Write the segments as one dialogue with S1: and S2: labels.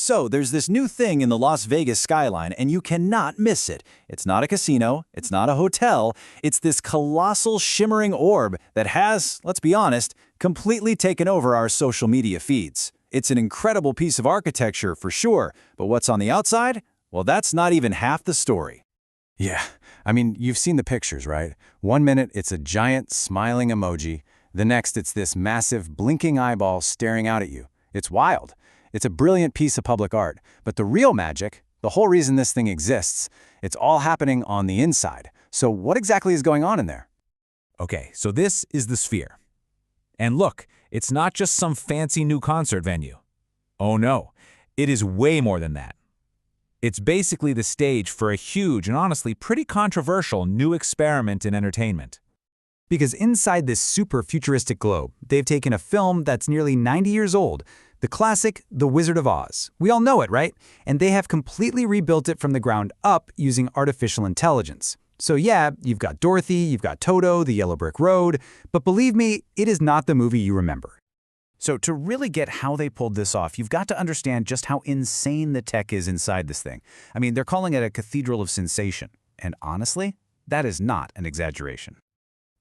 S1: So there's this new thing in the Las Vegas skyline, and you cannot miss it. It's not a casino, it's not a hotel, it's this colossal shimmering orb that has, let's be honest, completely taken over our social media feeds. It's an incredible piece of architecture for sure, but what's on the outside? Well, that's not even half the story.
S2: Yeah, I mean, you've seen the pictures, right? One minute it's a giant smiling emoji, the next it's this massive blinking eyeball staring out at you. It's wild. It's a brilliant piece of public art, but the real magic, the whole reason this thing exists, it's all happening on the inside. So what exactly is going on in there?
S3: Okay, so this is the Sphere. And look, it's not just some fancy new concert venue. Oh no, it is way more than that. It's basically the stage for a huge and honestly pretty controversial new experiment in entertainment.
S4: Because inside this super futuristic globe, they've taken a film that's nearly 90 years old, the classic The Wizard of Oz. We all know it, right? And they have completely rebuilt it from the ground up using artificial intelligence. So yeah, you've got Dorothy, you've got Toto, the Yellow Brick Road, but believe me, it is not the movie you remember.
S1: So to really get how they pulled this off, you've got to understand just how insane the tech is inside this thing. I mean, they're calling it a cathedral of sensation. And honestly, that is not an exaggeration.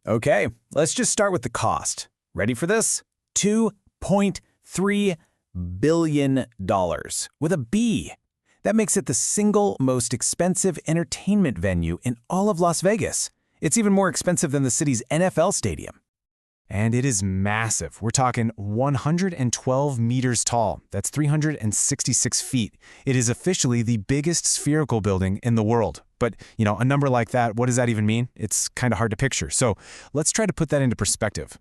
S1: Okay, let's just start with the cost. Ready for this? $2.3 billion, with a B. That makes it the single most expensive entertainment venue in all of Las Vegas. It's even more expensive than the city's NFL stadium.
S2: And it is massive. We're talking 112 meters tall. That's 366 feet. It is officially the biggest spherical building in the world. But, a number like that, what does that even mean? It's kind of hard to picture. So let's try to put that into perspective.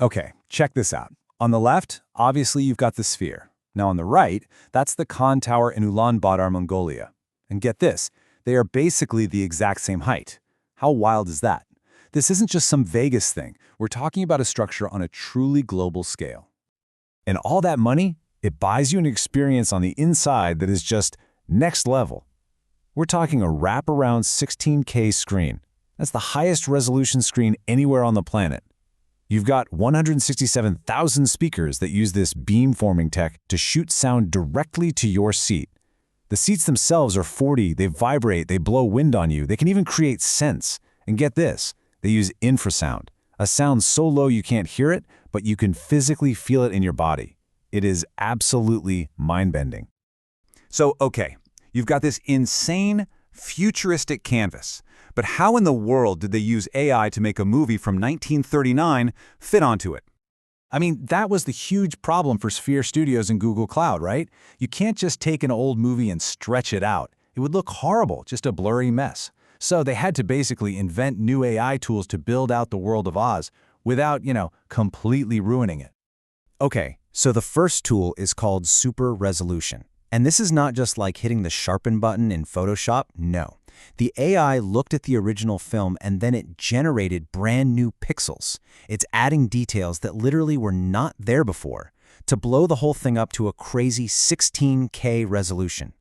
S4: Okay, check this out. On the left, obviously you've got the Sphere. Now on the right, that's the Khan Tower in Ulaanbaatar, Mongolia. And get this, they are basically the exact same height. How wild is that? This isn't just some Vegas thing. We're talking about a structure on a truly global scale.
S2: And all that money, it buys you an experience on the inside that is just next level. We're talking a wraparound 16K screen. That's the highest resolution screen anywhere on the planet. You've got 167,000 speakers that use this beamforming tech to shoot sound directly to your seat. The seats themselves are 4D, they vibrate, they blow wind on you, they can even create scents. And get this, they use infrasound, a sound so low you can't hear it, but you can physically feel it in your body. It is absolutely mind-bending.
S4: So, okay, you've got this insane, futuristic canvas. But how in the world did they use AI to make a movie from 1939 fit onto it? I mean, that was the huge problem for Sphere Studios and Google Cloud, right? You can't just take an old movie and stretch it out. It would look horrible, just a blurry mess. So they had to basically invent new AI tools to build out the world of Oz without, completely ruining it.
S1: Okay, so the first tool is called Super Resolution. And this is not just like hitting the sharpen button in Photoshop, no. The AI looked at the original film and then it generated brand new pixels. It's adding details that literally were not there before to blow the whole thing up to a crazy 16K resolution.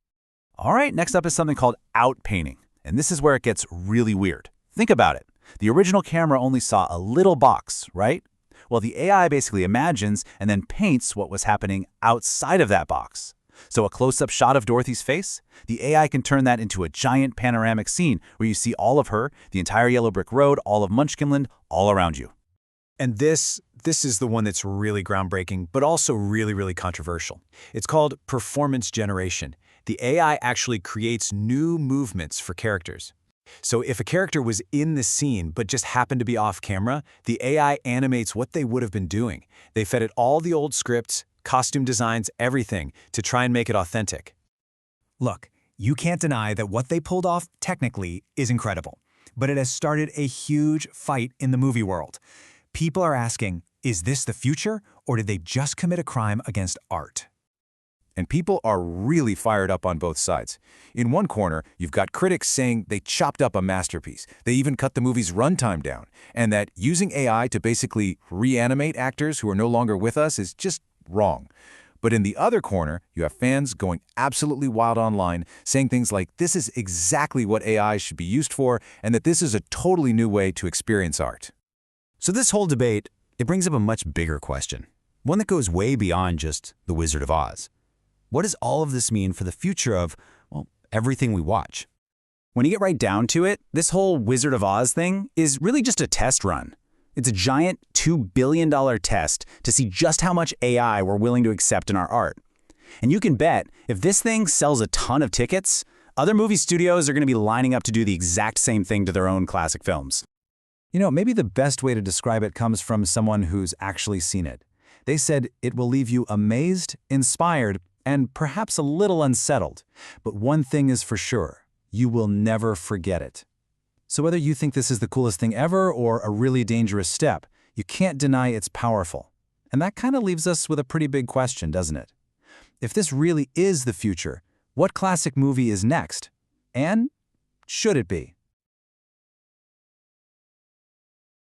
S4: All right, next up is something called outpainting. And this is where it gets really weird. Think about it. The original camera only saw a little box, right? Well, the AI basically imagines and then paints what was happening outside of that box. So a close-up shot of Dorothy's face, the AI can turn that into a giant panoramic scene where you see all of her, the entire Yellow Brick Road, all of Munchkinland, all around you.
S2: And this is the one that's really groundbreaking, but also really, really controversial. It's called performance generation. The AI actually creates new movements for characters. So if a character was in the scene but just happened to be off camera, the AI animates what they would have been doing. They fed it all the old scripts, costume designs, everything to try and make it authentic.
S4: Look, you can't deny that what they pulled off technically is incredible, but it has started a huge fight in the movie world. People are asking, is this the future, or did they just commit a crime against art? And people are really fired up on both sides. In one corner, you've got critics saying they chopped up a masterpiece. They even cut the movie's runtime down, and that using AI to basically reanimate actors who are no longer with us is just wrong. But in the other corner, you have fans going absolutely wild online, saying things like this is exactly what AI should be used for, and that this is a totally new way to experience art.
S1: So this whole debate, it brings up a much bigger question, one that goes way beyond just The Wizard of Oz. What does all of this mean for the future of, well, everything we watch?
S5: When you get right down to it, this whole Wizard of Oz thing is really just a test run. It's a giant $2 billion test to see just how much AI we're willing to accept in our art. And you can bet, if this thing sells a ton of tickets, other movie studios are going to be lining up to do the exact same thing to their own classic films.
S2: You know, maybe the best way to describe it comes from someone who's actually seen it. They said it will leave you amazed, inspired, and perhaps a little unsettled. But one thing is for sure. You will never forget it. So whether you think this is the coolest thing ever or a really dangerous step, you can't deny it's powerful. And that kind of leaves us with a pretty big question, doesn't it? If this really is the future, what classic movie is next? And should it be?